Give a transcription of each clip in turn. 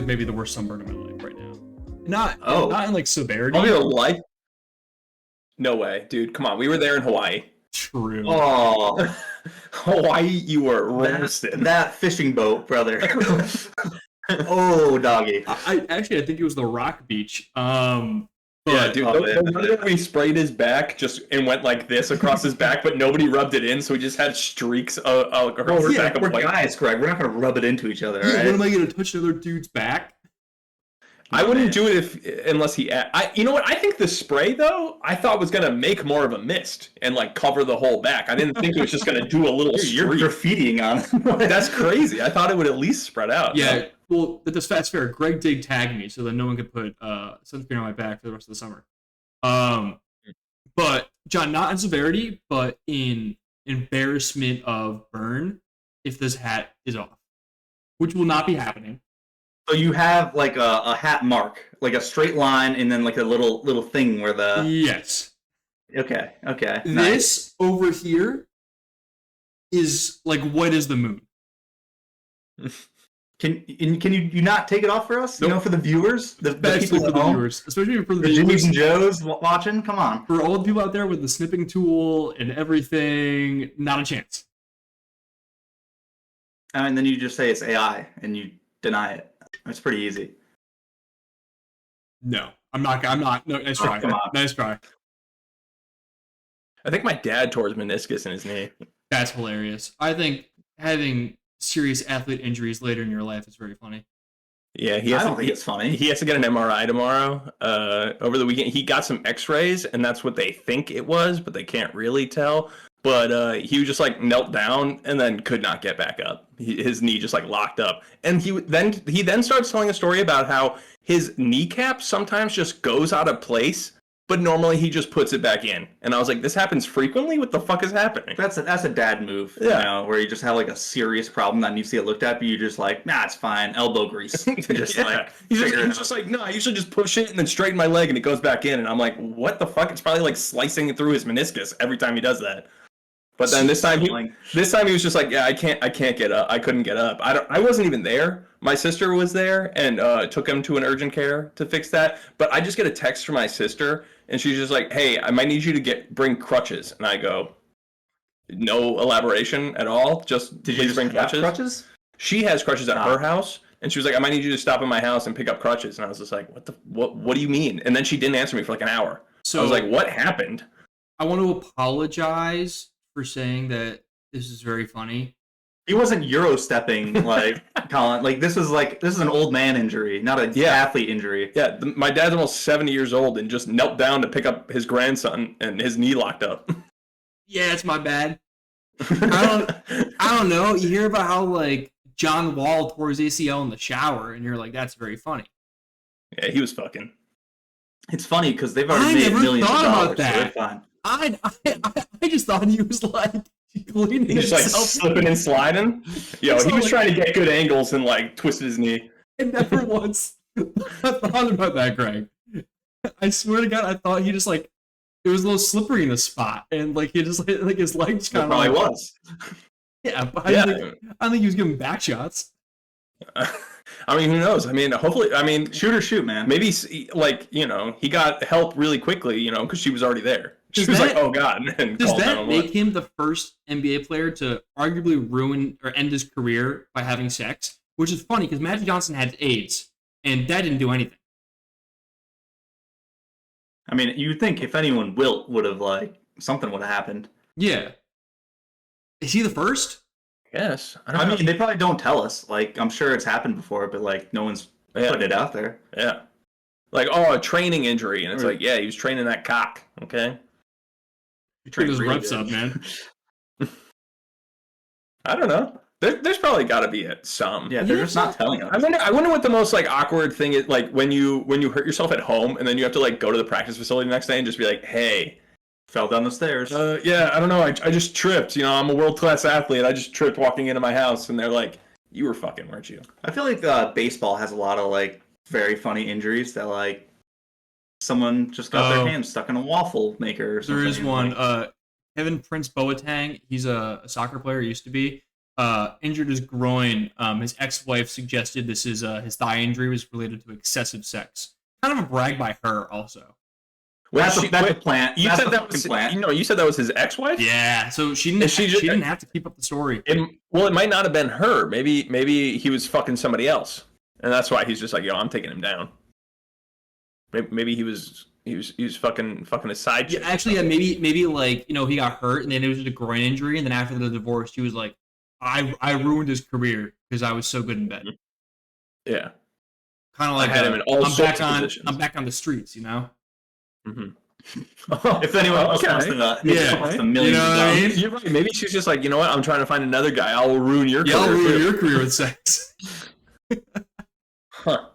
like maybe the worst sunburn of my life right now. Not in like severity. I'll be life. No way, dude. Come on, we were there in Hawaii. True. Oh, Hawaii, you were roasted. that fishing boat, brother. Oh, doggy. I think it was the Rock Beach. Yeah, dude. We sprayed his back and went like this across his back, but nobody rubbed it in, so we just had streaks across his back. We're guys, Greg. We're not gonna rub it into each other, right? When am I gonna touch another dude's back? I wouldn't do it unless he. You know what? I think the spray though, I thought was gonna make more of a mist and like cover the whole back. I didn't think it was just gonna do a little. You're graffitiing on. That's crazy. I thought it would at least spread out. Yeah. Well, that's fair. Greg did tag me so that no one could put sunscreen on my back for the rest of the summer. But John, not in severity, but in embarrassment of burn if this hat is off, which will not be happening. So you have like a hat mark, like a straight line, and then like a little thing where the. Yes. Okay. This Nice. over here is like white as the moon. Can you not take it off for us? Nope. You know, for the viewers, the Especially people for at the home, viewers, especially for the the viewers. Jimmys and Joes watching. Come on. For all the people out there with the snipping tool and everything, not a chance. And then you just say it's AI and you deny it. It's pretty easy. No, I'm not. No, nice try. Come on. Nice try. I think my dad tore his meniscus in his knee. That's hilarious. I think having serious athlete injuries later in your life is very funny. Yeah, I don't think it's funny. He has to get an MRI tomorrow. Over the weekend, he got some X-rays, and that's what they think it was, but they can't really tell. But he just like knelt down and then could not get back up. His knee just like locked up, and he then starts telling a story about how his kneecap sometimes just goes out of place, but normally he just puts it back in. And I was like, this happens frequently? What the fuck is happening? That's a dad move, Yeah. you know, where you just have like a serious problem that needs to get looked at, but you just like, nah, it's fine, elbow grease. Just Yeah. like he's figure it out. just like, no, I usually just push it and then straighten my leg and it goes back in. And I'm like, what the fuck? It's probably like slicing it through his meniscus every time he does that. But then this time he was just like, yeah, I can't get up. I couldn't get up. I wasn't even there. My sister was there and took him to an urgent care to fix that. But I just get a text from my sister and she's just like, hey, I might need you to bring crutches. And I go, no elaboration at all. Did you bring crutches? She has crutches at her house. And she was like, I might need you to stop at my house and pick up crutches. And I was just like, what do you mean? And then she didn't answer me for like an hour. So I was like, what happened? I want to apologize for saying that this is very funny. He wasn't Euro stepping like Colin. Like this is an old man injury, not an athlete injury. Yeah, my dad's almost 70 years old and just knelt down to pick up his grandson and his knee locked up. Yeah, it's my bad. I don't know. You hear about how like John Wall tore his ACL in the shower, and you're like, that's very funny. Yeah, he was fucking. It's funny because they've already made millions of dollars. So they're fine. I just thought he was like cleaning He's just like slipping and sliding. Yo, he was trying to get good angles and like twisted his knee. I never once thought about that, Greg. I swear to God, I thought he just like it was a little slippery in the spot, and like he just like his legs kind of probably was. Yeah, but I don't think he was giving back shots. I mean, who knows? I mean, hopefully, shoot, man. Maybe like he got help really quickly, because she was already there. She was like, "Oh God!" And does that make him the first NBA player to arguably ruin or end his career by having sex? Which is funny because Magic Johnson had AIDS, and that didn't do anything. I mean, you'd think if anyone, Wilt would have like something would have happened. Yeah. Is he the first? Yes. I mean, they probably don't tell us. Like, I'm sure it's happened before, but like, no one's putting it out there. Yeah. Like, a training injury, and it's like, yeah, he was training that cock. Okay. Get his reps up, man. I don't know. There's probably got to be some. Yeah, they're just not telling us. I wonder what the most like awkward thing is. Like when you hurt yourself at home, and then you have to like go to the practice facility the next day and just be like, hey. Fell down the stairs. Yeah, I don't know. I just tripped. I'm a world-class athlete. I just tripped walking into my house, and they're like, "You were fucking, weren't you?" I feel like baseball has a lot of like very funny injuries that like someone just got their hand stuck in a waffle maker. Or something. There is one. Kevin Prince Boateng. He's a soccer player. Used to be. injured his groin. His ex-wife suggested this is his thigh injury was related to excessive sex. Kind of a brag by her, also. That's a plant. You said that was plant. You said that was his ex-wife. Yeah, so she didn't have to keep up the story. It might not have been her. Maybe he was fucking somebody else, and that's why he's just like, yo, I'm taking him down. Maybe he was fucking his side chick. Yeah, actually, yeah, maybe like, you know, he got hurt and then it was just a groin injury, and then after the divorce, he was like, I ruined his career because I was so good in bed. Yeah, kind of like I had him in all sorts of positions. I'm back on the streets, you know. Mm-hmm. If anyone else wants to, yeah, $1 million, you know what I mean? You're right. Maybe she's just like, you know what? I'm trying to find another guy. I will ruin your career. I'll ruin your career with sex. Huh?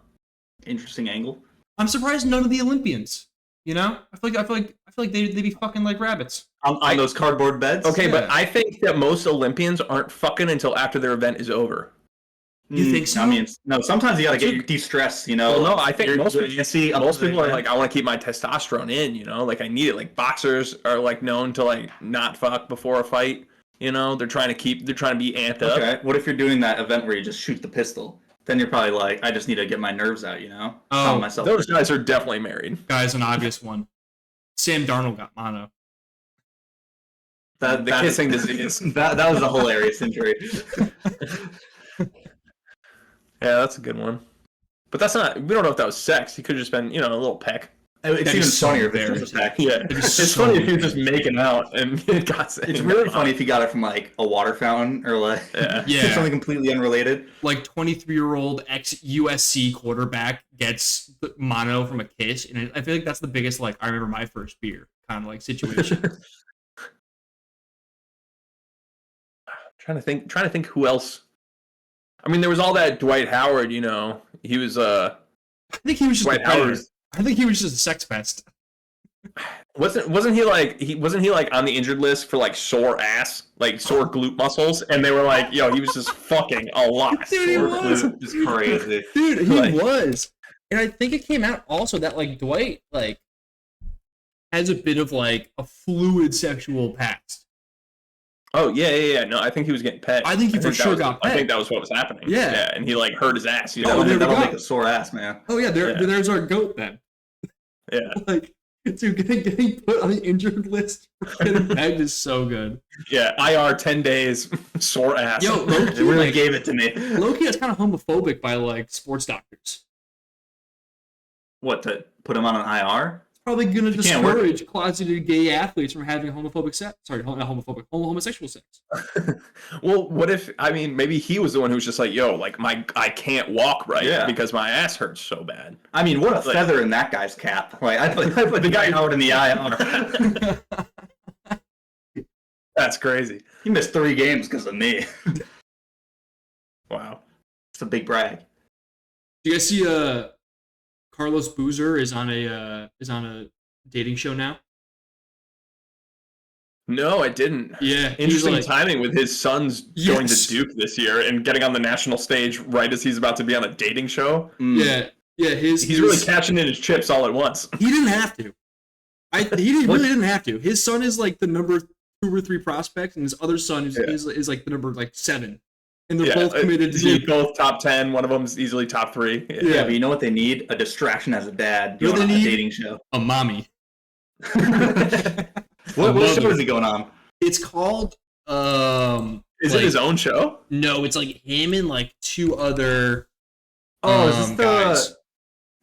Interesting angle. I'm surprised none of the Olympians. You know, I feel like they'd be fucking like rabbits on those cardboard beds. Okay, Yeah. but I think that most Olympians aren't fucking until after their event is over. You think so? I mean, no. Sometimes you gotta get your de-stress. You know. Well, no, I think most people are like, like, I want to keep my testosterone in. You know, like I need it. Like boxers are like known to like not fuck before a fight. You know, they're trying to be amped up. Okay. What if you're doing that event where you just shoot the pistol? Then you're probably like, I just need to get my nerves out. You know. Calm myself. Those guys are definitely married. Guy's an obvious one. Sam Darnold got mono. The kissing disease. That was a hilarious injury. Yeah, that's a good one. But that's not. We don't know if that was sex. He could have just been, you know, a little peck. It's even funnier if it was a peck. Yeah, it's funny if you're just making out and it got. It's really funny if you got it from like a water fountain or like something completely unrelated. Like 23-year-old ex-USC quarterback gets mono from a kiss, and I feel like that's the biggest like I remember my first beer kind of like situation. Trying to think who else. I mean, there was all that Dwight Howard. You know, he was. I think he was just Dwight Howard. I think he was just a sex pest. Wasn't he like on the injured list for like sore ass, like sore glute muscles, and they were like, yo, he was just fucking a lot. Dude, he was. It's crazy. Dude, he like, was. And I think it came out also that like Dwight like has a bit of like a fluid sexual past. Oh yeah. No, I think he was getting pegged. I think he for sure got pegged. I think that was what was happening. Yeah, and he like hurt his ass. You know, know? that'll make a sore ass, man. Oh yeah, there's our goat then. Yeah, like dude, getting put on the injured list for getting pegged is so good. Yeah, IR 10 days, sore ass. Yo, Loki, they really gave it to me. Loki is kind of homophobic by like sports doctors. What, to put him on an IR? Probably going to discourage closeted gay athletes from having homophobic sex. Sorry, not homophobic, homosexual sex. Well, what if, I mean, maybe he was the one who was just like, yo, like, I can't walk right because my ass hurts so bad. I mean, what a feather in that guy's cap. Like, I put the guy out in the IR. That's crazy. He missed 3 games because of me. Wow. It's a big brag. Do you guys see Carlos Boozer is on a dating show now? No, I didn't. Yeah, interesting timing with his sons going to Duke this year and getting on the national stage right as he's about to be on a dating show. Yeah. He's really catching in his chips all at once. He didn't have to. He really didn't have to. His son is like the number 2 or 3 prospect, and his other son is like the number like 7. And they're both committed to both top 10. One of them's easily top 3. Yeah, but you know what they need? A distraction as a dad going on a dating show. A mommy. What show is he going on? It's called Is it his own show? No, it's like him and like 2 other is this guys.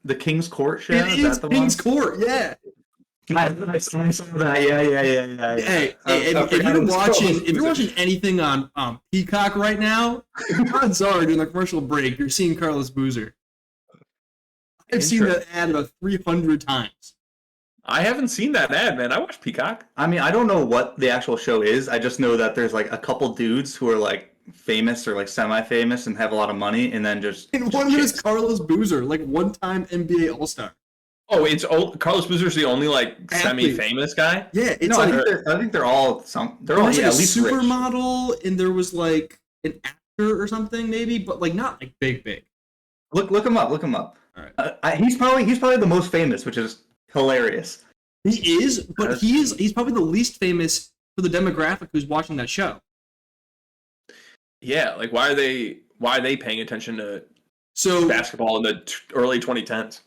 The King's Court show? It is the King's Court, yeah. I saw that. Yeah. Hey, if you're watching anything on Peacock right now, odds are during the commercial break you're seeing Carlos Boozer. I've seen that ad about 300 times. I haven't seen that ad, man. I watch Peacock. I mean, I don't know what the actual show is. I just know that there's like a couple dudes who are like famous or like semi-famous and have a lot of money, and then and one of them is Carlos Boozer, like one-time NBA All-Star. Oh, Carlos Boozer's the only like semi-famous guy. Yeah, it's I think they're all they're all like at least supermodel, and there was like an actor or something maybe, but like not like big. Look him up. All right. He's probably the most famous, which is hilarious. He is, but he's probably the least famous for the demographic who's watching that show. Yeah, like why are they paying attention to basketball in the early 2010s?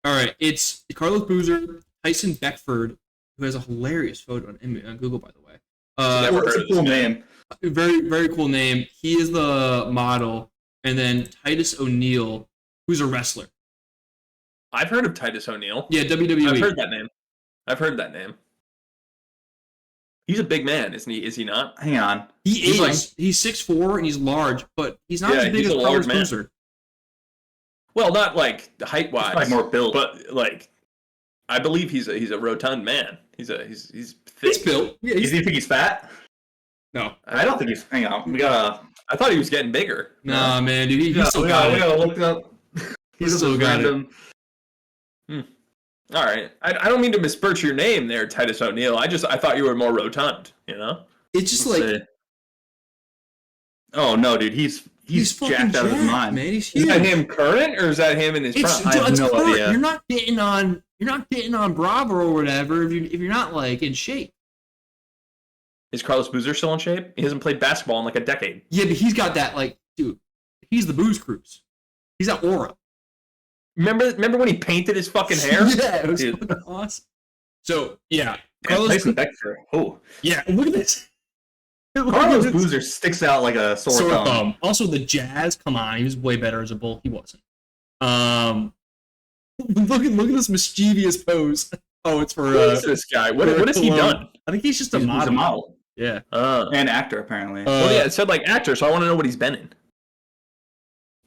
All right, it's Carlos Boozer, Tyson Beckford, who has a hilarious photo on Google, by the way. That's a cool name. Very, very cool name. He is the model, and then Titus O'Neil, who's a wrestler. I've heard of Titus O'Neil. Yeah, WWE. I've heard that name. He's a big man, isn't he? Is he not? Hang on. He's 6'4" and he's large, but he's not as big as Carlos Boozer. Well, not like height wise, like more built, but like I believe he's a rotund man. He's thick. He's built. Yeah, do you think he's fat? No, I don't think he's. Hang on, I thought he was getting bigger. Nah, man, dude, he still got it. We gotta look it up. He's still got it. All right, I don't mean to misperch your name there, Titus O'Neil. I thought you were more rotund. You know, it's just oh no, dude, he's jacked out of his mind. Man, he's huge. Is that him current or is that him in his prime? I have no idea. You're not getting on Bravo or whatever if you're not like in shape. Is Carlos Boozer still in shape? He hasn't played basketball in like a decade. Yeah, but he's got that dude. He's the Booz Cruise. He's got aura. Remember when he painted his fucking hair? Yeah, it was fucking awesome. So yeah, Carlos Beckford. Oh yeah, look at this. Carlos Boozer sticks out like a sore thumb. Also, the Jazz. Come on, he was way better as a Bull. He wasn't. Look at this mischievous pose. Oh, it's for who is this guy? What has he done? I think he's just a model. He's a model. Yeah. And actor apparently. Well, yeah, it said like actor, so I want to know what he's been in.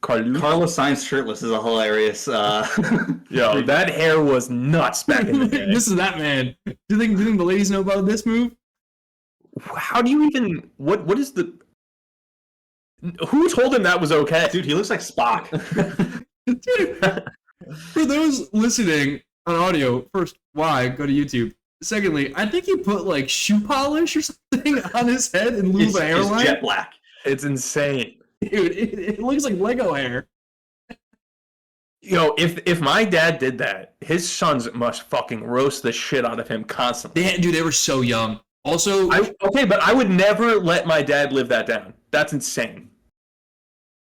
Carlos Sainz shirtless is a hilarious. Yo, that hair was nuts back in the day. This is that man. Do you think the ladies know about this move? How do you even? What is the? Who told him that was okay? Dude, he looks like Spock. Dude, for those listening on audio, first, why go to YouTube? Secondly, I think he put like shoe polish or something on his head in lieu of a hairline. It's jet black. It's insane. Dude, it looks like Lego hair. Yo, if my dad did that, his sons must fucking roast the shit out of him constantly. They were so young. Also, okay, but I would never let my dad live that down. That's insane.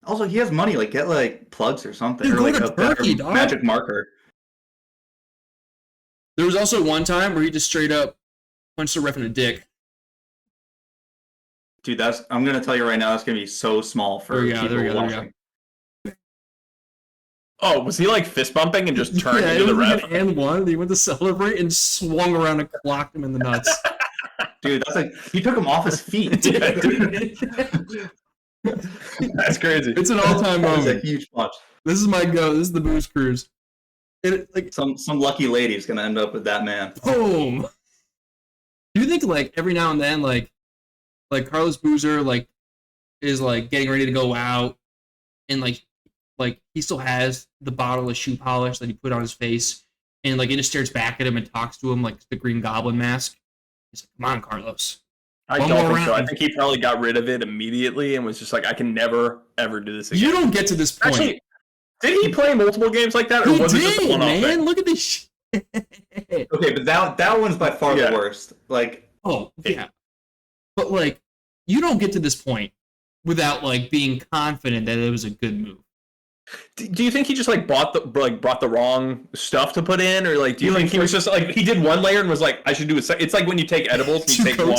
Also, he has money. Like, get like plugs or something, Dude, or like a Turkey, dog. magic marker. There was also one time where he just straight up punched a ref in the dick. Dude, I'm gonna tell you right now, that's gonna be so small for people watching. Oh, was he like fist bumping and just turned into the ref? Like and one. He went to celebrate and swung around and clocked him in the nuts. Dude, that's like he took him off his feet. Yeah, dude. That's crazy. It's an all-time moment. It's a huge punch. This is my go. This is the Booz Cruise. Like some lucky lady's gonna end up with that man. Boom. Do you think like every now and then like Carlos Boozer like is like getting ready to go out and like he still has the bottle of shoe polish that he put on his face and like it just stares back at him and talks to him like the Green Goblin mask. He's like, "Come on, Carlos." I don't think so. I think he probably got rid of it immediately and was just like, "I can never ever do this again." You don't get to this point. Actually, did he play multiple games like that, or was it just a one-off thing? Look at this shit. Okay, but that one's by far the worst. Like, oh yeah, but like you don't get to this point without like being confident that it was a good move. Do you think he just like brought the wrong stuff to put in, or like do you think he was just like he did one layer and was like, I should do a second? It's like when you take edibles, and you take one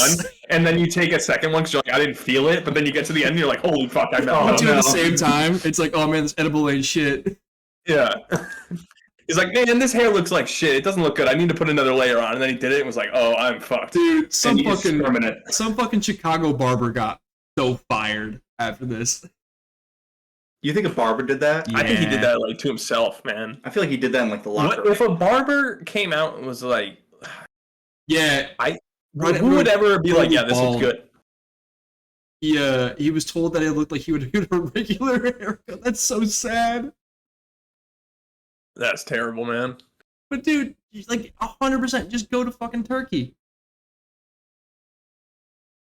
and then you take a second one because you're like, I didn't feel it, but then you get to the end and you're like, holy fuck, I know. Two at the same time. It's like, oh man, this edible ain't shit. Yeah. He's like, man, this hair looks like shit. It doesn't look good. I need to put another layer on. And then he did it and was like, oh, I'm fucked. Dude, some fucking Chicago barber got so fired after this. You think a barber did that? Yeah. I think he did that like to himself, man. I feel like he did that in like the locker room. If a barber came out and was like, yeah, who would ever be like, yeah, this looks good? Yeah, he was told that it looked like he would get a regular haircut. That's so sad. That's terrible, man. But dude, like 100%, just go to fucking Turkey.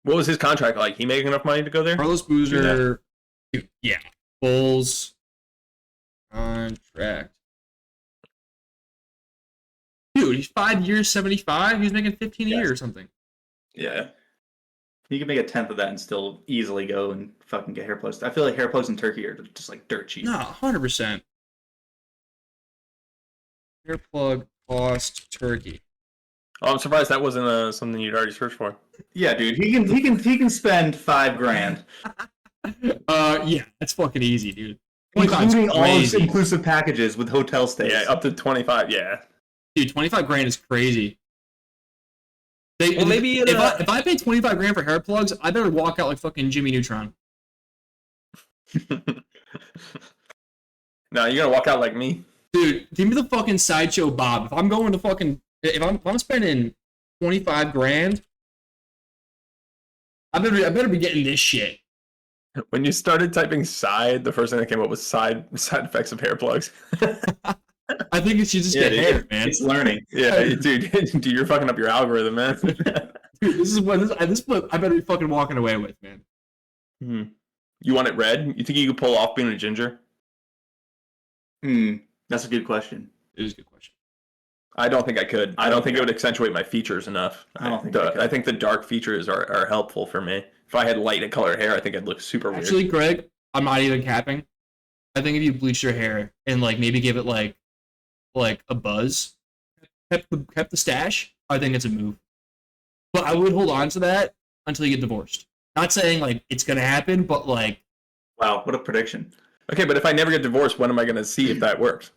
What was his contract like? He making enough money to go there? Carlos Boozer, yeah. Bulls contract. Dude, he's 5 years, 75. He's making 15 a year or something. Yeah. You can make a tenth of that and still easily go and fucking get hair plugs. I feel like hair plugs in Turkey are just like dirt cheap. No, 100%. Hair plug cost Turkey. Oh, I'm surprised that wasn't something you'd already searched for. Yeah, dude, he can spend $5,000, Yeah, that's fucking easy, dude. including all inclusive packages with hotel stays. Yeah, up to 25. Yeah, dude, 25 grand is crazy. Maybe if I pay 25 grand for hair plugs, I better walk out like fucking Jimmy Neutron. No, you're gonna walk out like me, dude. Give me the fucking Sideshow Bob. If I'm going to fucking, if I'm spending 25 grand, I better be getting this shit. When you started typing side, the first thing that came up was side effects of hair plugs. I think it should just get hair, man. It's learning. Yeah, dude, you're fucking up your algorithm, man. Dude, this flip I better be fucking walking away with, man. Hmm. You want it red? You think you could pull off being a ginger? That's a good question. It is a good question. I don't think I could. I don't think it would accentuate my features enough. I think the dark features are helpful for me. If I had light and color hair, I think I'd look super weird. Actually, Greg, I'm not even capping. I think if you bleach your hair and like maybe give it like a buzz, kept the stash, I think it's a move. But I would hold on to that until you get divorced. Not saying like it's gonna happen, but like, wow, what a prediction. Okay, but if I never get divorced, when am I gonna see if that works?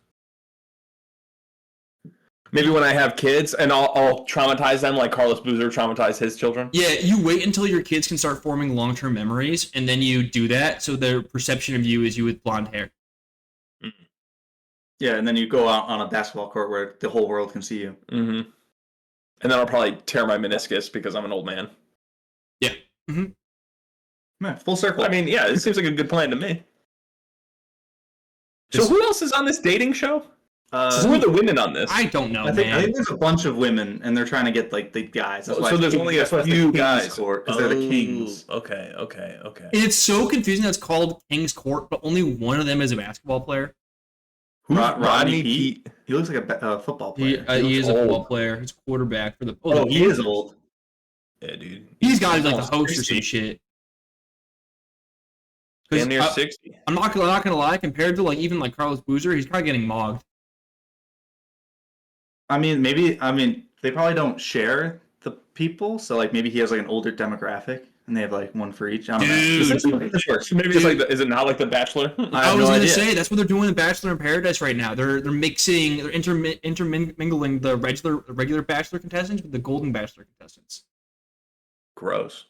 Maybe when I have kids, and I'll traumatize them like Carlos Boozer traumatized his children. Yeah, you wait until your kids can start forming long-term memories, and then you do that, so their perception of you is you with blonde hair. Mm-hmm. Yeah, and then you go out on a basketball court where the whole world can see you. Mm-hmm. And then I'll probably tear my meniscus because I'm an old man. Yeah. Mm-hmm. Man, full circle. I mean, yeah, it seems like a good plan to me. So who else is on this dating show? Who are the women on this? I don't know, I think there's a bunch of women, and they're trying to get like the guys. So there's only a few guys because they're the kings. Okay. It's so confusing that it's called King's Court, but only one of them is a basketball player. Who's Rodney Pete? He looks like a football player. He is a football player. He's quarterback for the. He is old. Yeah, dude. He's got like the host 60. Or some shit. Damn near 60. I'm not gonna lie. Compared to like even like Carlos Boozer, he's kind of getting mogged. I mean, they probably don't share the people, so like maybe he has like an older demographic, and they have like one for each. I don't know. Maybe it's like is it not like The Bachelor? I was gonna say that's what they're doing in Bachelor in Paradise right now. They're intermingling the regular Bachelor contestants with the Golden Bachelor contestants. Gross.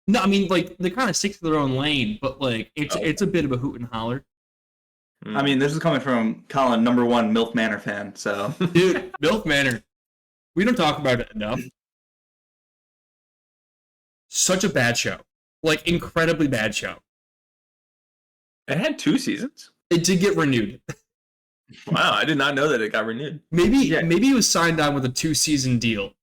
No, I mean like they kind of stick to their own lane, but like it's a bit of a hoot and holler. I mean, this is coming from Colin, #1 MILF Manor fan. So, dude, MILF Manor, we don't talk about it enough. Such a bad show, like incredibly bad show. It had 2 seasons. It did get renewed. Wow, I did not know that it got renewed. Maybe it was signed on with a 2-season deal.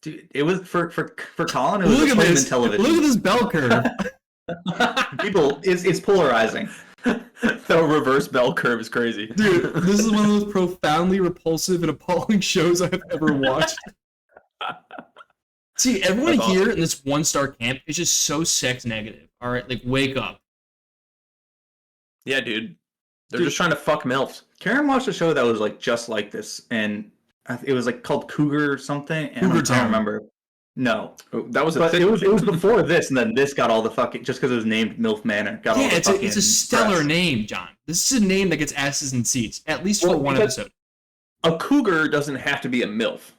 Dude, it was for Colin. It was appointment television. Look at this bell curve. People, it's polarizing. The reverse bell curve is crazy. Dude, this is one of those profoundly repulsive and appalling shows I've ever watched. See, everyone here in this 1-star camp is just so sex negative. All right, like wake up. Yeah, dude. They're just trying to fuck MILFs. Karen watched a show that was like just like this, and it was like called Cougar or something. And I don't remember. No, that was it was before this, and then this got all the fucking just because it was named MILF Manor. Got all the fucking it's a stellar press. Name, John. This is a name that gets asses in seats, at least for one episode. A cougar doesn't have to be a MILF.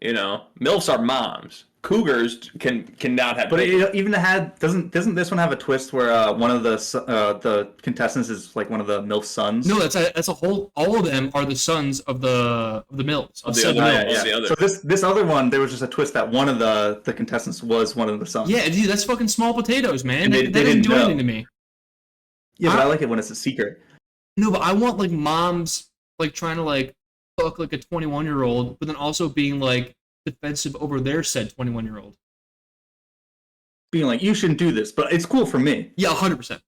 You know, MILFs are moms. Cougars cannot have. But it even doesn't this one have a twist where one of the contestants is like one of the MILF sons? No, that's a whole. All of them are the sons of the MILFs. Of the other. So this other one, there was just a twist that one of the contestants was one of the sons. Yeah, dude, that's fucking small potatoes, man. They didn't do anything to me. Yeah, but I like it when it's a secret. No, but I want like moms like trying to like fuck like a 21-year-old, but then also being like defensive over their said 21-year-old. Being like, you shouldn't do this, but it's cool for me. Yeah, 100%.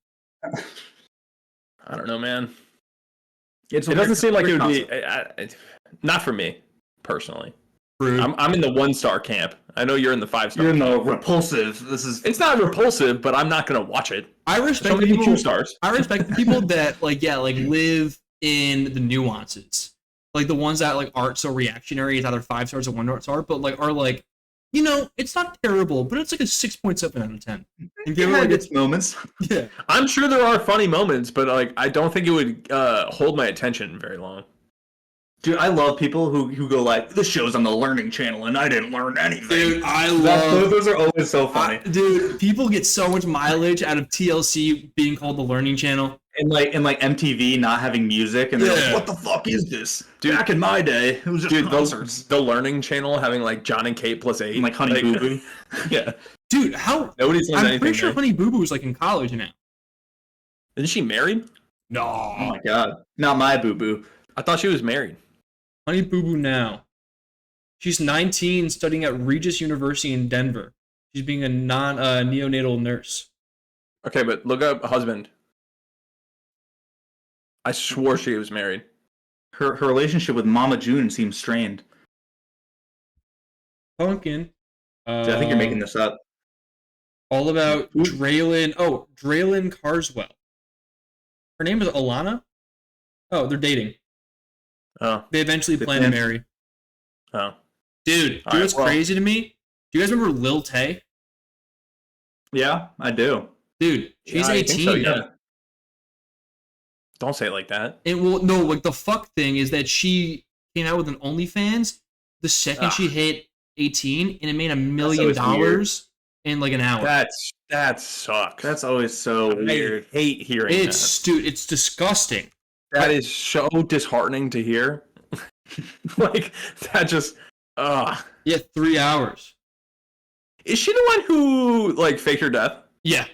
I don't know, man. It doesn't seem like it would be... not for me, personally. Rude. I'm in the 1-star camp. I know you're in the 5-star. You're in the repulsive. It's not repulsive, but I'm not gonna watch it. I respect Show me people. 2 stars. I respect the people that live in the nuances, like the ones that aren't so reactionary. It's either 5 stars or 1 star, but are it's not terrible, but it's like a 6.7 out of 10. And give it its moments. Yeah. I'm sure there are funny moments, but I don't think it would hold my attention very long. Dude, I love people who go this show's on the Learning Channel and I didn't learn anything. Dude, I love those are always so funny. Dude, people get so much mileage out of TLC being called the Learning Channel. And MTV not having music, and they're like, "What the fuck is this?" Dude, back in my day, it was just concerts. The Learning Channel having John and Kate +8, and Honey Boo Boo. Yeah, dude, how nobody's learned anything. I'm pretty sure Honey Boo Boo is in college now. Isn't she married? No. Oh my god, not my Boo Boo. I thought she was married. Honey Boo Boo now. She's 19, studying at Regis University in Denver. She's being a neonatal nurse. Okay, but look up husband. I swore she was married. Her relationship with Mama June seems strained. Pumpkin. I think you're making this up. All about Draylin. Oh, Draylin Carswell. Her name is Alana. Oh, they're dating. Oh. They eventually plan to marry. Oh. Dude, what's crazy to me? Do you guys remember Lil Tay? Yeah, I do. Dude, she's 18. So, yeah. Don't say it like that. The fuck thing is that she came out with an OnlyFans the second she hit 18, and it made $1 million in an hour. That sucks. That's always so weird. I hate hearing that. It's disgusting. That is so disheartening to hear. That just Yeah, 3 hours. Is she the one who faked her death? Yeah.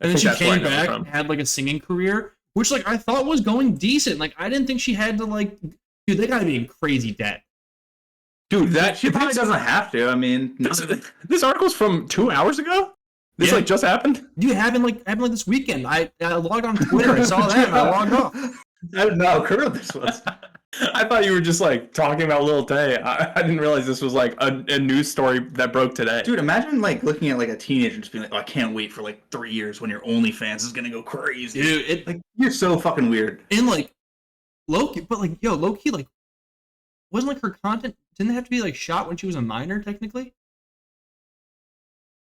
And then she came back and had a singing career, which I thought was going decent. I didn't think she had to dude, they gotta be in crazy debt. Dude, she probably doesn't have to. I mean, this article's from 2 hours ago? This just happened? Dude, it happened this weekend. I logged on Twitter, I saw that, and I logged off. I didn't know how current this was. I thought you were just talking about Lil Tay. I didn't realize this was a news story that broke today. Dude, imagine looking at a teenager and just being oh, I can't wait for 3 years when your OnlyFans is gonna go crazy. Dude, you're so fucking weird. And low-key, but low-key, wasn't her content, didn't it have to be shot when she was a minor technically?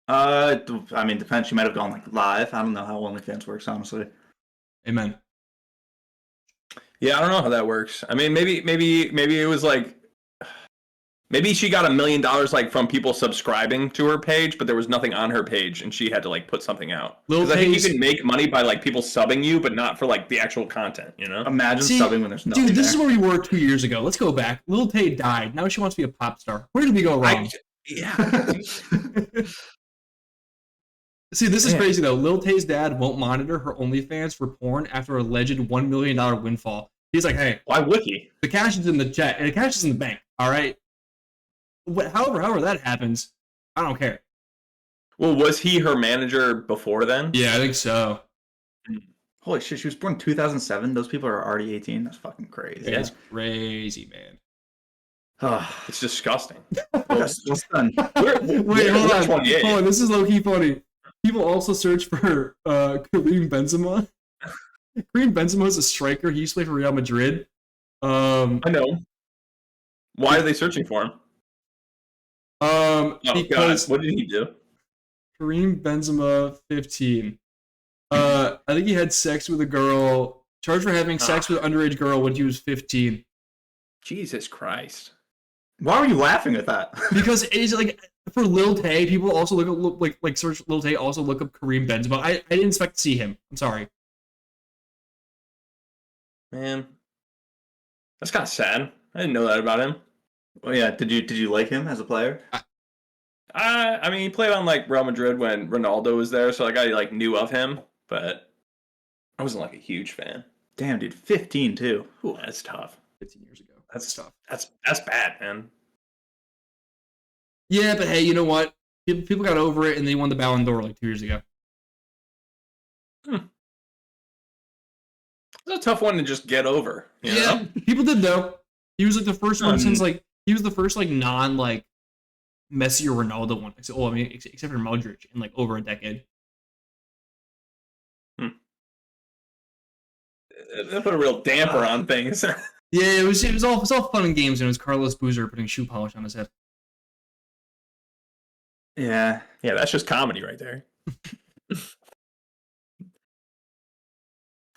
I mean, depends. She might have gone live. I don't know how OnlyFans works, honestly. Amen. Yeah, I don't know how that works. I mean, maybe it was maybe she got $1 million from people subscribing to her page, but there was nothing on her page, and she had to put something out. Because I think you can make money by people subbing you, but not for the actual content. You know? Imagine subbing when there's nothing. Dude, this is where we were 2 years ago. Let's go back. Lil Tay died. Now she wants to be a pop star. Where did we go wrong? Yeah. See, this is crazy though. Lil Tay's dad won't monitor her OnlyFans for porn after alleged $1 million windfall. He's like, hey, why would he? The cash is in the jet, and the cash is in the bank. All right. However that happens, I don't care. Well, was he her manager before then? Yeah, I think so. Holy shit, she was born in 2007. Those people are already 18. That's fucking crazy. Yeah, that's crazy, man. It's disgusting. What's done? Wait, hold on. This is low-key funny. People also search for Karim Benzema. Karim Benzema is a striker. He used to play for Real Madrid. I know. Why are they searching for him? Because God. What did he do? Karim Benzema, 15. I think he had sex with a girl. Charged for having sex with an underage girl when he was 15. Jesus Christ! Why were you laughing at that? Because it's for Lil Tay, people also look up search Lil Tay. Also look up Karim Benzema. I didn't expect to see him. I'm sorry. Man, that's kind of sad. I didn't know that about him. Well, yeah. Did you like him as a player? I mean, he played on Real Madrid when Ronaldo was there, so I knew of him, but I wasn't a huge fan. Damn, dude, 15 too. Ooh, that's tough. 15 years ago. That's tough. That's bad, man. Yeah, but hey, you know what? People got over it, and they won the Ballon d'Or 2 years ago. It's a tough one to just get over. You know? People did though. He was the first one since He was the first like non like Messi or Ronaldo one. Except for Modric in like over a decade. That put a real damper on things. Yeah, it was all fun and games, and it was Carlos Boozer putting shoe polish on his head. Yeah, that's just comedy right there.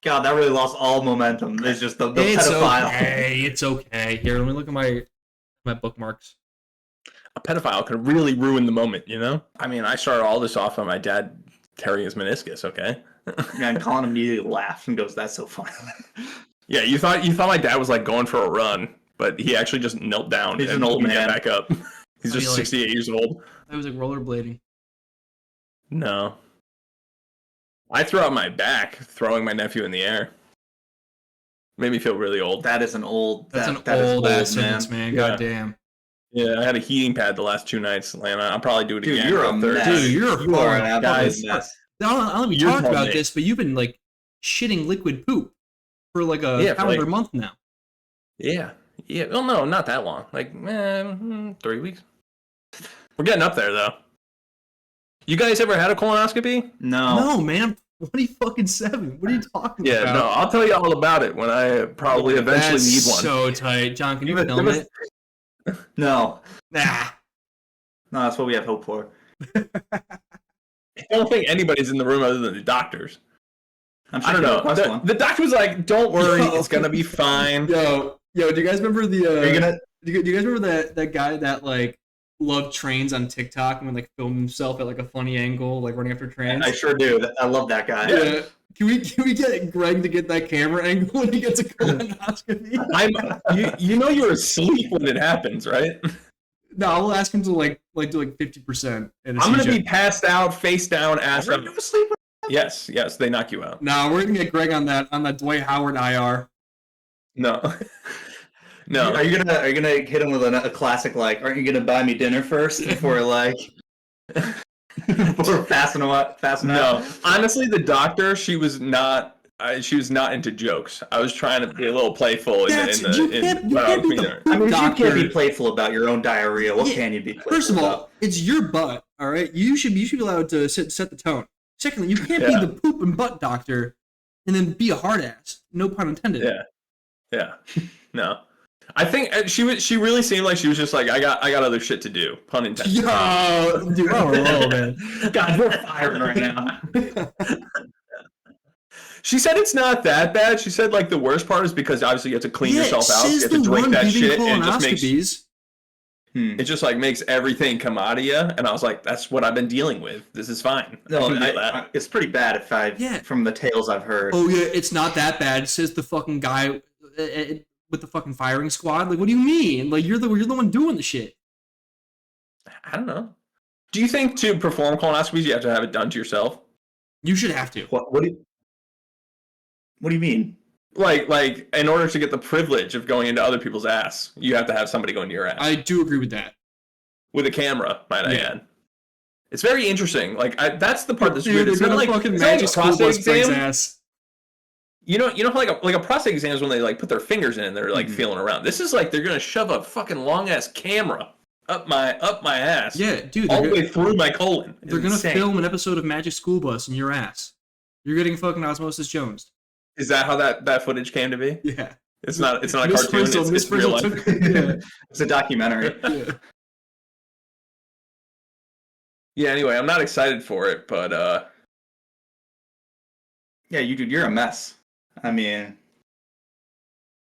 God, that really lost all momentum. It's just the pedophile. It's okay. Here, let me look at my bookmarks. A pedophile could really ruin the moment, you know? I mean, I started all this off on my dad tearing his meniscus, okay? Yeah, and Colin immediately laughs and goes, "That's so funny." Yeah, you thought my dad was like going for a run, but he actually just knelt down. He's and an old man. back up. He's just 68 years old. I was like rollerblading. No. I threw out my back throwing my nephew in the air. Made me feel really old. That is an old. That's an old sentence, man. Yeah. God damn. Yeah, I had a heating pad the last 2 nights, Lana. I'll probably do it Dude, again. you're a mess. Dude, You are an guys. absolute mess. I don't even talk about this, but you've been like shitting liquid poop for like a calendar month now. Yeah. Well, no, not that long. Like 3 weeks. We're getting up there though. You guys ever had a colonoscopy? No, man. 27. What are you talking about? Yeah, no. I'll tell you all about it when I probably eventually need one. So tight, John. Can you film it? No, Nah. no. That's what we have hope for. I don't think anybody's in the room other than the doctors. I'm sure I don't know. The doctor was like, "Don't worry, it's gonna be fine." Yo, do you guys remember the? Are you gonna? Do you guys remember that guy that like loved trains on TikTok and would like film himself at like a funny angle, like running after trains? I sure do. I love that guy. Yeah. Can we get Greg to get that camera angle when he gets a colonoscopy? You know you're asleep when it happens, right? No, I'll ask him to like do like 50%. I'm gonna be passed out, face down, ass up. Are you asleep? Yes, they knock you out. No, we're gonna get Greg on that Dwight Howard IR. No. No. Are you gonna hit him with a classic like? Aren't you gonna buy me dinner first before like? Before passing out? No. Honestly, the doctor, she was not into jokes. I was trying to be a little playful. You can't be the I mean, doctor. you can't be playful about your own diarrhea. What can you be playful First of all, about? it's your butt. All right, you should be allowed to set the tone. Secondly, you can't be the poop and butt doctor, and then be a hard ass. No pun intended. Yeah. No. I think she really seemed like she was just like, I got other shit to do. Pun intended. Yo, dude, oh, man. God, we're firing right now. She said it's not that bad. She said like the worst part is because obviously you have to clean yourself out. You have to drink that shit, and it just like makes everything come out of you. And I was like, that's what I've been dealing with. This is fine. No, it's pretty bad from the tales I've heard. Oh yeah, it's not that bad. Says the fucking guy with the fucking firing squad. Like, what do you mean? Like, you're the one doing the shit. I don't know. Do you think to perform colonoscopies you have to have it done to yourself? You should have to. What do you mean? Like in order to get the privilege of going into other people's ass, you have to have somebody go into your ass. I do agree with that. With a camera, might I add. It's very interesting. Like that's the part that's Dude, weird. It's not like fucking magic school bus Greg's ass. You know how like a prostate exam is when they like put their fingers in and they're like feeling around. This is like they're gonna shove a fucking long ass camera up my ass. Yeah, dude. All the way through my colon. They're gonna film an episode of Magic School Bus in your ass. You're getting fucking Osmosis Jones. Is that how that footage came to be? Yeah. It's not a cartoon. It's real life. It's a documentary. Yeah. Anyway, I'm not excited for it, but yeah, you're a mess. I mean,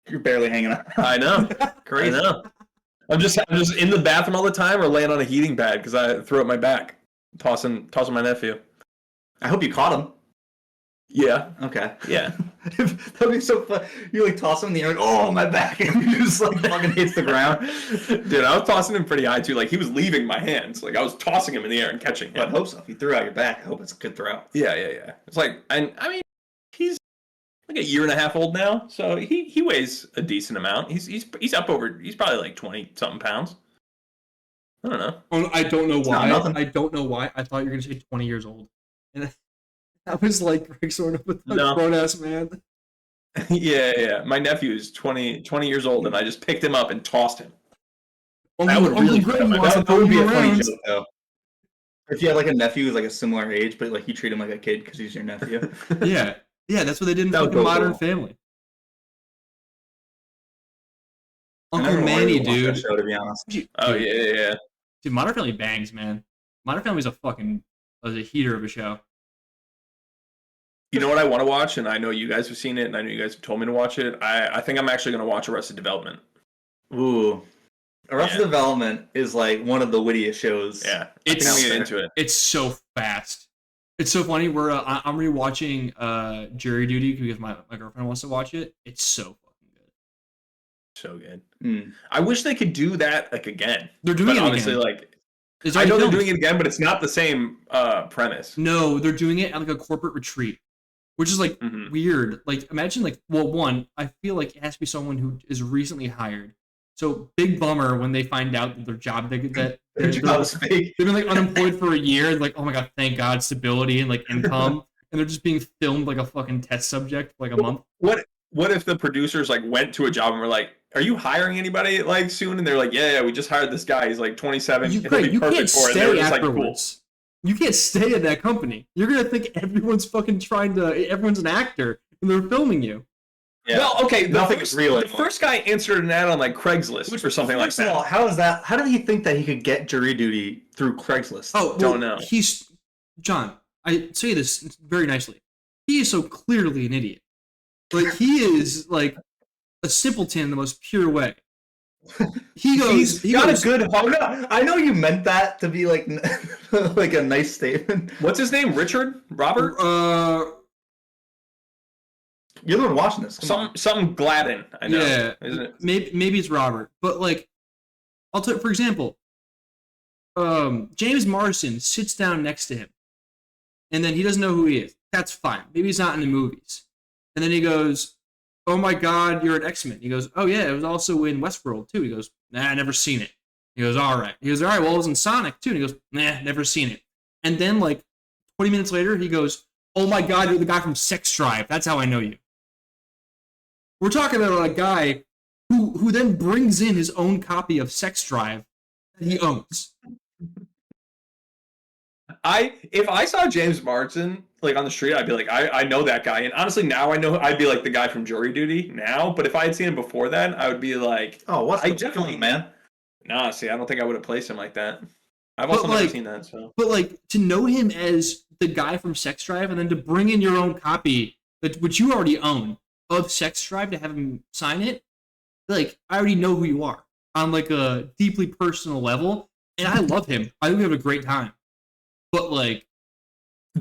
you're barely hanging on. I know. Crazy. I know. I'm just in the bathroom all the time or laying on a heating pad because I threw up my back, tossing my nephew. I hope you caught him. Yeah. Okay. Yeah. That'd be so fun. You like toss him in the air, like, oh my back, and you just like fucking hits the ground. Dude, I was tossing him pretty high too. Like he was leaving my hands. Like I was tossing him in the air and catching him. But I hope so. If you threw out your back, I hope it's a good throw. Yeah. It's like, and I mean, he's like a year and a half old now, so he weighs a decent amount. He's up over. He's probably like 20-something pounds. I don't know. Oh, I don't know why. Nothing. I don't know why. I thought you were gonna say 20 years old. And I was like, Greg sort of with a grown ass man. Yeah. My nephew is 20 years old, and I just picked him up and tossed him. Uncle Greg wants to That would be a funny around. joke, though. If you had like a nephew who's like a similar age, but like you treat him like a kid because he's your nephew. Yeah, that's what they did in That would fucking go Modern well. Family. I Uncle never wanted Manny, to watch that dude. show, to be honest. Oh yeah. Dude, Modern Family bangs, man. Modern Family's a heater of a show. You know what I want to watch, and I know you guys have seen it, and I know you guys have told me to watch it. I think I'm actually going to watch Arrested Development. Ooh. Arrested Development is like one of the wittiest shows. Yeah, I'm going to get into it. It's so fast. It's so funny. I'm rewatching Jury Duty because my girlfriend wants to watch it. It's so fucking good. So good. I wish they could do that like again. They're doing it honestly, again. like I know they're doing it again, but it's not the same premise. No, they're doing it at like a corporate retreat, which is like weird. Like imagine one, I feel like it has to be someone who is recently hired. So big bummer when they find out that their job they've been like unemployed for a year. Like, oh my god, thank God, stability and like income, and they're just being filmed like a fucking test subject for like a month. What if the producers like went to a job and were like, "Are you hiring anybody like soon?" And they're like, "Yeah, we just hired this guy. He's like 27. He'll be perfect for it." And they were just like, "Cool." You can't stay at that company. You're gonna think everyone's an actor and they're filming you. Yeah. Well, okay, nothing is real anymore. The first guy answered an ad on like Craigslist or something like that. All, how is that? How did he think that he could get jury duty through Craigslist? Oh, don't know. John. I say this very nicely. He is so clearly an idiot. Like he is like a simpleton in the most pure way. He's got a good heart. I know you meant that to be like like a nice statement. What's his name? Richard? Robert? You're the one watching this. Something Gladden. I know. Yeah, isn't it? Maybe it's Robert, but like, I'll tell. For example, James Marsden sits down next to him, and then he doesn't know who he is. That's fine. Maybe he's not in the movies, and then he goes, "Oh my God, you're an X-Men." He goes, "Oh yeah, it was also in Westworld too." He goes, "Nah, I never seen it." He goes, "All right." He goes, "All right, well, it was in Sonic too." And he goes, "Nah, never seen it." And then like 20 minutes later, he goes, "Oh my God, you're the guy from Sex Drive. That's how I know you." We're talking about a guy who then brings in his own copy of Sex Drive that he owns. If I saw James Marsden like on the street, I'd be like, I know that guy. And honestly, now I know I'd be like the guy from Jury Duty now. But if I had seen him before then, I would be like, oh, what's the definitely, man? Nah, see, I don't think I would have placed him like that. I've also never seen that. So, but like to know him as the guy from Sex Drive, and then to bring in your own copy, which you already own, of Sex Drive, to have him sign it, like I already know who you are on like a deeply personal level, and I love him. I think we have a great time, but like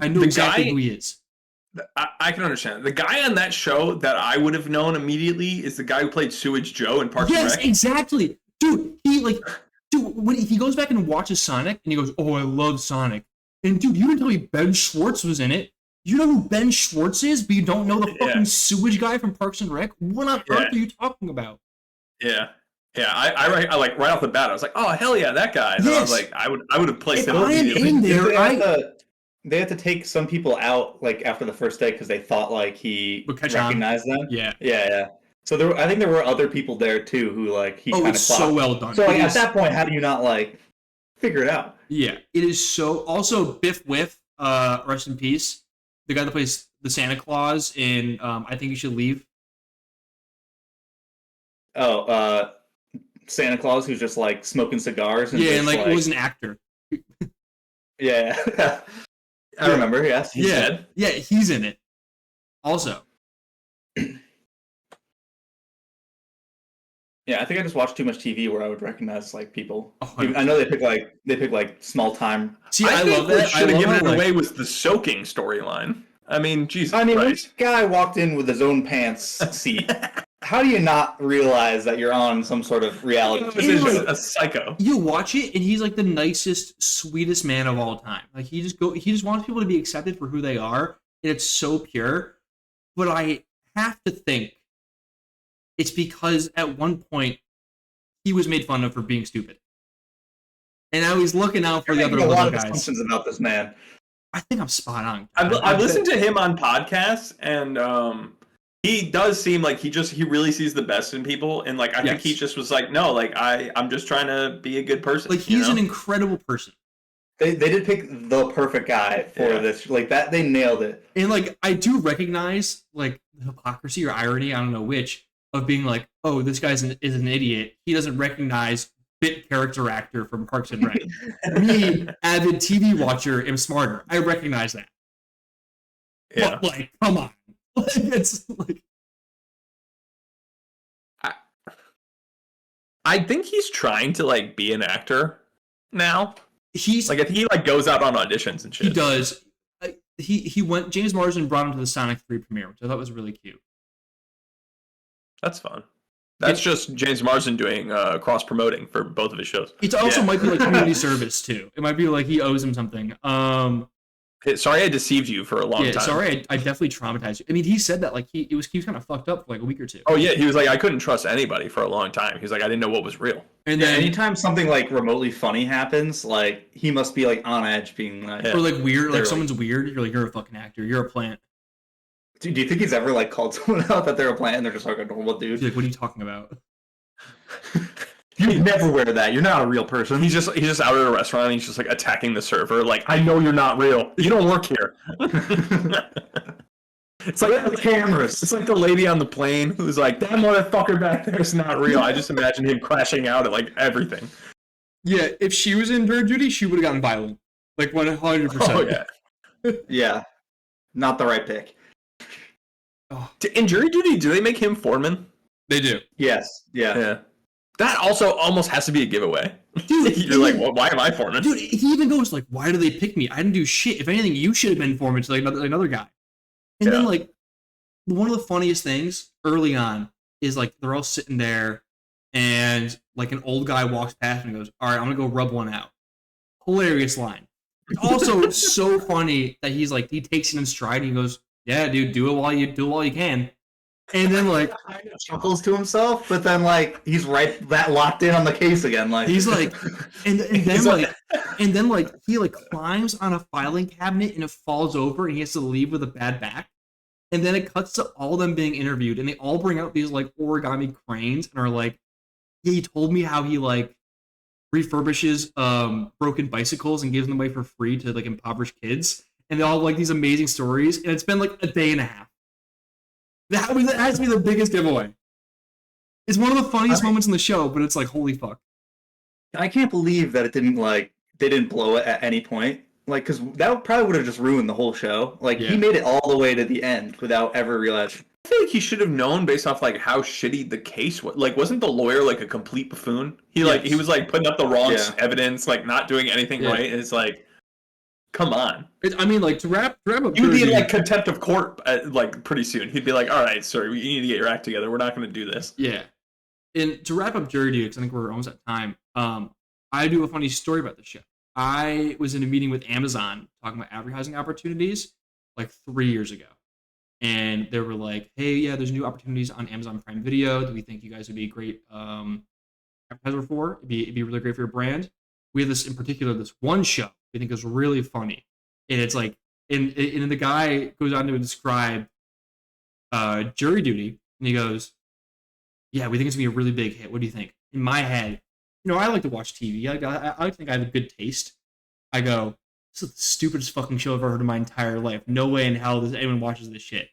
I know exactly who he is. I can understand. The guy on that show that I would have known immediately is the guy who played Sewage Joe in Parks and Rec. Yes, exactly, dude. When he goes back and watches Sonic, and he goes, "Oh, I love Sonic," and dude, you didn't tell me Ben Schwartz was in it. You know who Ben Schwartz is, but you don't know the fucking sewage guy from Parks and Rec? What on earth are you talking about? Yeah. I like right off the bat, I was like, oh hell yeah, that guy. And I was like, I would have placed him immediately. In there, they had to take some people out like after the first day because they thought like he recognized them. Yeah. So I think there were other people there too who like he kind of clocked. So well done. So like, at that point, how do you not like figure it out? Yeah, it is so. Also, Biff Whiff, rest in peace. The guy that plays the Santa Claus in I Think You Should Leave. Oh, Santa Claus, who's just like smoking cigars. And and like was an actor. Yeah. I remember, yes. He's dead. Yeah, he's in it. Also. Yeah, I think I just watched too much TV where I would recognize like people. Oh, I know they pick like small time. See, I love that. Should have given it away with the soaking storyline. I mean, Jesus Christ. When this guy walked in with his own pants seat, how do you not realize that you're on some sort of reality? He's a psycho. You watch it, and he's like the nicest, sweetest man of all time. Like he just wants people to be accepted for who they are, and it's so pure. But I have to think it's because at one point he was made fun of for being stupid, and now he's looking out for the other little guys. A lot of assumptions about this man. I think I'm spot on. I've listened to him on podcasts, and He does seem like he really sees the best in people, and like I think he just was like, no, like I'm just trying to be a good person. Like he's an incredible person. They did pick the perfect guy for this. Like that, they nailed it. And like I do recognize like the hypocrisy or irony, I don't know which, of being like, oh, this guy is an idiot. He doesn't recognize bit character actor from Parks and Rec. Me, avid TV watcher, am smarter. I recognize that. Yeah. But like, come on. It's like I think he's trying to like be an actor now. He's like, if he like goes out on auditions and shit. He does. He went. James Marsden brought him to the Sonic 3 premiere, which I thought was really cute. That's fun. That's just James Marsden doing cross promoting for both of his shows. It also might be like community service too. It might be like he owes him something. Sorry I deceived you for a long time. Sorry, I definitely traumatized you. I mean, he said that like he was kind of fucked up for like a week or two. Oh yeah, he was like, I couldn't trust anybody for a long time. He was like, I didn't know what was real. And then anytime something like remotely funny happens, like he must be like on edge, being like, or like weird, like someone's weird. You're like, you're a fucking actor. You're a plant. Do you think he's ever like called someone out that they're a plant and they're just like a normal dude? He's like, what are you talking about? You never wear that. You're not a real person. He's just out at a restaurant and he's just like attacking the server. Like, I know you're not real. You don't work here. It's like the cameras. It's like the lady on the plane who's like, that motherfucker back there is not real. I just imagine him crashing out at like everything. Yeah, if she was in jury duty, she would have gotten violent. Like 100%. Oh, yeah. Yeah. Not the right pick. In jury duty, do they make him foreman? They do. Yes. Yeah. That also almost has to be a giveaway. Dude, you're like, well, why am I foreman? Dude, he even goes like, why do they pick me? I didn't do shit. If anything, you should have been foreman to like another guy. And then like, one of the funniest things early on is like they're all sitting there, and like an old guy walks past and goes, "All right, I'm gonna go rub one out." Hilarious line. Also, so funny that he takes it in stride and he goes, "Yeah, dude, do it while you can." And then like chuckles to himself, but then like he's right that locked in on the case again. Like he's like, and then he like climbs on a filing cabinet and it falls over and he has to leave with a bad back. And then it cuts to all of them being interviewed and they all bring out these like origami cranes and are like, yeah, he told me how he like refurbishes broken bicycles and gives them away for free to like impoverished kids. And they all have, like these amazing stories. And it's been like a day and a half. That has to be the biggest giveaway. It's one of the funniest moments in the show, but it's like, holy fuck. I can't believe that they didn't blow it at any point. Like, because that probably would have just ruined the whole show. Like, he made it all the way to the end without ever realizing. I feel like he should have known based off like how shitty the case was. Like, wasn't the lawyer like a complete buffoon? He was like putting up the wrong evidence, like not doing anything right. And it's like, come on. I mean, like to wrap up. He would be in like contempt of court, like pretty soon. He'd be like, "All right, sir, you need to get your act together. We're not going to do this." Yeah. And to wrap up jury duty, because I think we're almost at time. I do a funny story about the show. I was in a meeting with Amazon talking about advertising opportunities like 3 years ago, and they were like, "Hey, yeah, there's new opportunities on Amazon Prime Video. Do we think you guys would be a great advertiser for? It'd be really great for your brand." We have this in particular, this one show we think is really funny. And it's like, and the guy goes on to describe jury duty, and he goes, yeah, we think it's going to be a really big hit. What do you think? In my head, I like to watch TV. I think I have a good taste. I go, this is the stupidest fucking show I've ever heard in my entire life. No way in hell anyone watches this shit.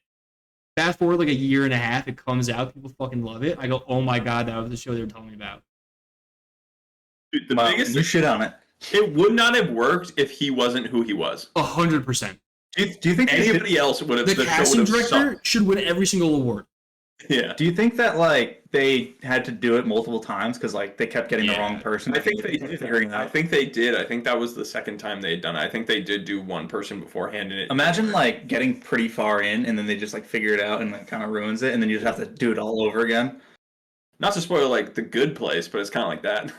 Fast forward like a year and a half, it comes out, people fucking love it. I go, oh my god, that was the show they were telling me about. Dude, the biggest you shit on it. It would not have worked if he wasn't who he was. 100%. Do you think anybody else would have? The casting director should win every single award. Yeah. Do you think that like they had to do it multiple times because like they kept getting the wrong person? I think they did. I think they did. I think that was the second time they had done it. I think they did do one person beforehand. And imagine like getting pretty far in and then they just like figure it out and like kind of ruins it and then you just have to do it all over again. Not to spoil like The Good Place, but it's kind of like that.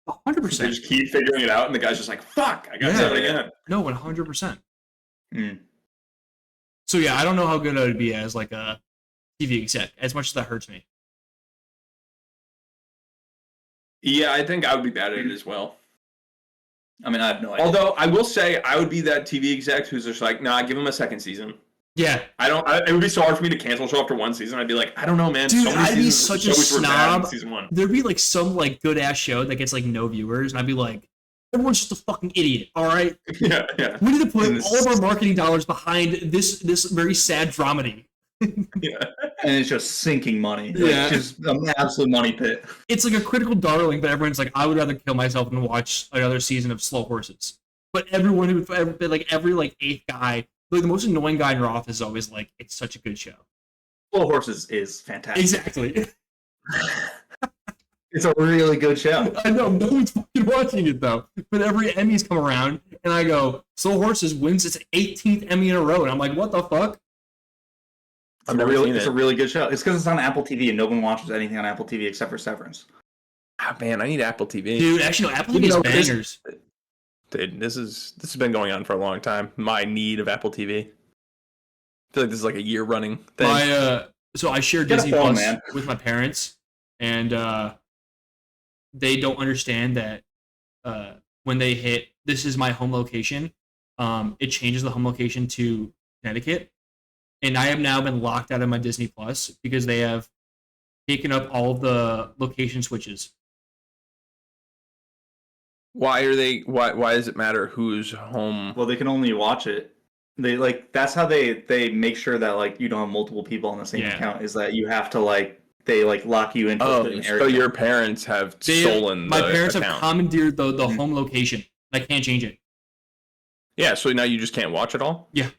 100%. They just keep figuring it out, and the guy's just like, "Fuck, I got to do it again." No, 100%. So yeah, I don't know how good I would be as like a TV exec. As much as that hurts me. Yeah, I think I would be bad at it as well. I mean, I have no idea. Although I will say, I would be that TV exec who's just like, "Nah, give him a second season. Yeah. It would be so hard for me to cancel a show after one season. I'd be like, I don't know, man. Dude, so many I'd be seasons, such a snob. Season 1. There'd be like some like good ass show that gets like no viewers, and I'd be like, everyone's just a fucking idiot. All right. Yeah. We need to put all of our marketing dollars behind this very sad dramedy. Yeah. And it's just sinking money. Yeah. Like, just an absolute money pit. It's like a critical darling, but everyone's like, I would rather kill myself than watch another season of Slow Horses. But everyone who ever been like every like eighth guy, like the most annoying guy in your office is always like, it's such a good show. Slow Horses is fantastic. Exactly. It's a really good show. I know, no one's fucking watching it though. But every Emmys come around, and I go, Slow Horses wins its 18th Emmy in a row, and I'm like, what the fuck? It's a really good show. It's because it's on Apple TV, and no one watches anything on Apple TV except for Severance. Oh, man, I need Apple TV. Dude, actually, no, Apple TV is bangers. Dude, this has been going on for a long time. My need of Apple TV. I feel like this is like a year running thing. So I share Disney Plus with my parents, and they don't understand that when they hit "this is my home location," it changes the home location to Connecticut, and I have now been locked out of my Disney Plus because they have taken up all of the location switches. Why does it matter who's home? Well, they can only watch it. They like that's how they make sure that like you don't have multiple people on the same account. Is that you have to like they like lock you into a certain area. So your parents have stolen my the parents account. have commandeered the home location. I can't change it. Yeah, so now you just can't watch it all? Yeah.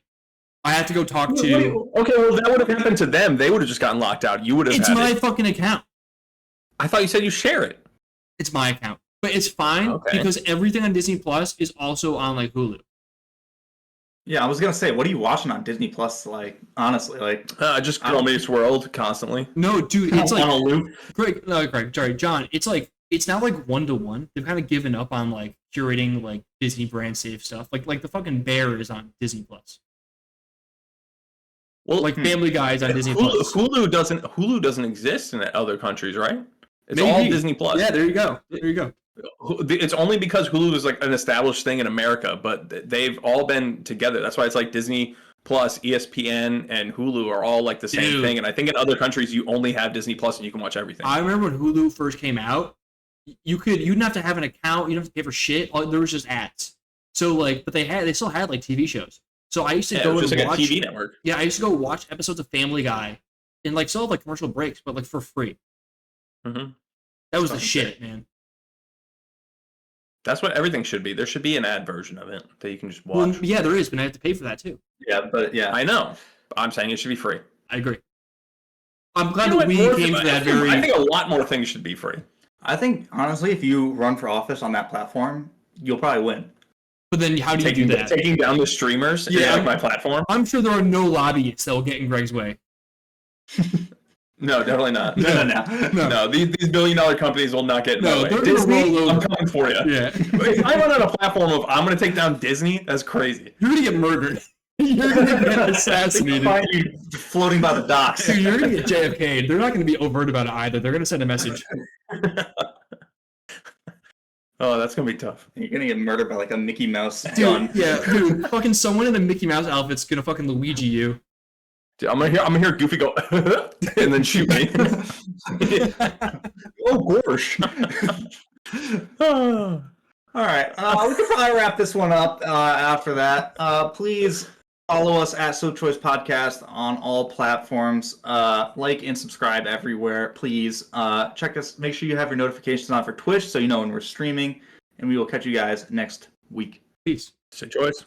I have to go talk to... Okay, well, that would have happened to them. They would have just gotten locked out. You would have It's my fucking account. I thought you said you share it. It's my account. But it's fine because everything on Disney Plus is also on, like, Hulu. Yeah, I was going to say, what are you watching on Disney Plus, like, honestly? Like, just Girl Meets World constantly. No, dude, it's like... on a loop. Greg, sorry, John, it's like... It's now like 1-to-1. They've kind of given up on like curating like Disney brand safe stuff. Like the fucking Bear is on Disney Plus. Well, like Family Guy is on Disney Plus. Hulu doesn't exist in other countries, right? It's Maybe. all Disney Plus. Yeah, there you go. It's only because Hulu is like an established thing in America, but they've all been together. That's why it's like Disney Plus, ESPN, and Hulu are all like the same thing. And I think in other countries you only have Disney Plus and you can watch everything. I remember when Hulu first came out. You didn't have to have an account. You didn't have to pay for shit. There was just ads. So like, but they still had like TV shows. So I used to go and watch. Like a TV network. Yeah, I used to go watch episodes of Family Guy, and like still have like commercial breaks, but like for free. Mm-hmm. That was the shit, man. That's what everything should be. There should be an ad version of it that you can just watch. Well, yeah, there is, but I have to pay for that too. Yeah, I know. I'm saying it should be free. I agree. I'm glad that we came to that very. I think a lot more things should be free. I think, honestly, if you run for office on that platform, you'll probably win. But then how do you do that? Taking down the streamers? Yeah, like my platform? I'm sure there are no lobbyists that will get in Greg's way. No, definitely not. No. These $1 billion companies will not get in my way. Disney, I'm coming for you. Yeah. If I run on a platform of I'm going to take down Disney, that's crazy. You're going to get murdered. You're going to get assassinated. Find you floating by the docks. Dude, you're going to get JFK'd. They're not going to be overt about it either. They're going to send a message. Oh, that's going to be tough. You're going to get murdered by like a Mickey Mouse gun. Yeah, dude. Fucking someone in the Mickey Mouse outfit's going to fucking Luigi you. Dude, I'm gonna hear Goofy go and then shoot me. Oh gosh. All right, we can probably wrap this one up after that. Please follow us at sochoicepodcast on all platforms. Like and subscribe everywhere. Please check us. Make sure you have your notifications on for Twitch so you know when we're streaming. And we will catch you guys next week. Peace. Say choice.